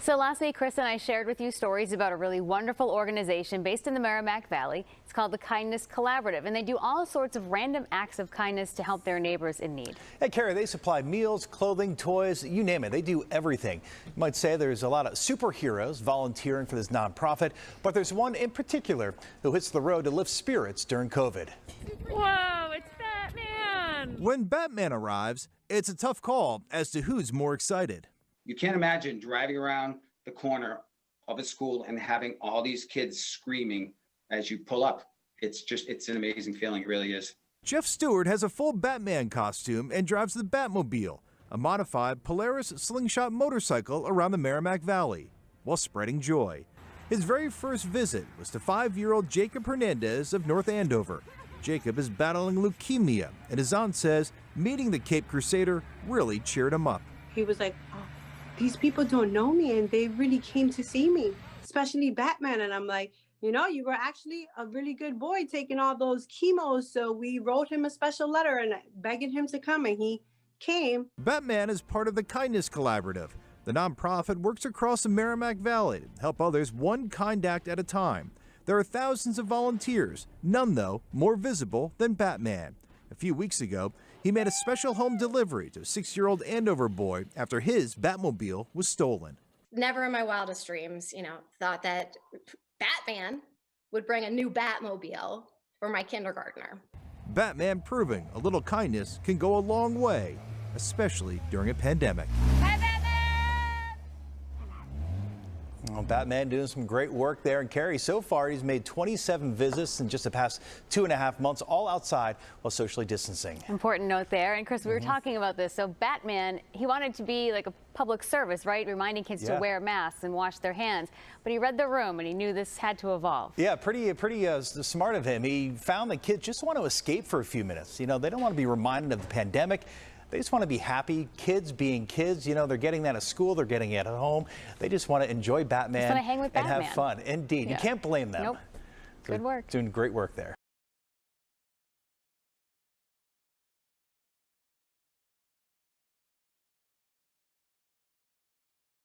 So last week, Chris and I shared with you stories about a really wonderful organization based in the Merrimack Valley. It's called the Kindness Collaborative, and they do all sorts of random acts of kindness to help their neighbors in need. Hey, Carrie, they supply meals, clothing, toys, you name it. They do everything. You might say there's a lot of superheroes volunteering for this nonprofit, but there's one in particular who hits the road to lift spirits during COVID. Whoa, it's Batman! When Batman arrives, it's a tough call as to who's more excited. You can't imagine driving around the corner of a school and having all these kids screaming as you pull up. It's an amazing feeling. It really is. Jeff Stewart has a full Batman costume and drives the Batmobile, a modified Polaris slingshot motorcycle around the Merrimack Valley, while spreading joy. His very first visit was to 5-year-old Jacob Hernandez of North Andover. Jacob is battling leukemia, and his aunt says meeting the Cape Crusader really cheered him up. He was like, oh, these people don't know me and they really came to see me, especially Batman. And I'm like, you know, you were actually a really good boy taking all those chemos. So we wrote him a special letter and begging him to come, and he came. Batman is part of the Kindness Collaborative. The nonprofit works across the Merrimack Valley to help others one kind act at a time. There are thousands of volunteers, none though more visible than Batman. A few weeks ago, he made a special home delivery to a 6-year-old Andover boy after his Batmobile was stolen. Never in my wildest dreams, thought that Batman would bring a new Batmobile for my kindergartner. Batman proving a little kindness can go a long way, especially during a pandemic. Well, Batman doing some great work there. And Carrie, so far he's made 27 visits in just the past 2.5 months, all outside while socially distancing. Important note there. And Chris, we were talking about this. So Batman, he wanted to be like a public service, right? Reminding kids to wear masks and wash their hands. But he read the room and he knew this had to evolve. Yeah, pretty smart of him. He found that kids just want to escape for a few minutes. You know, they don't want to be reminded of the pandemic. They just want to be happy. Kids being kids, they're getting that at school, they're getting it at home. They just want to enjoy Batman hang with Batman and have fun. Indeed. You can't blame them. Nope. Good work. Doing great work there.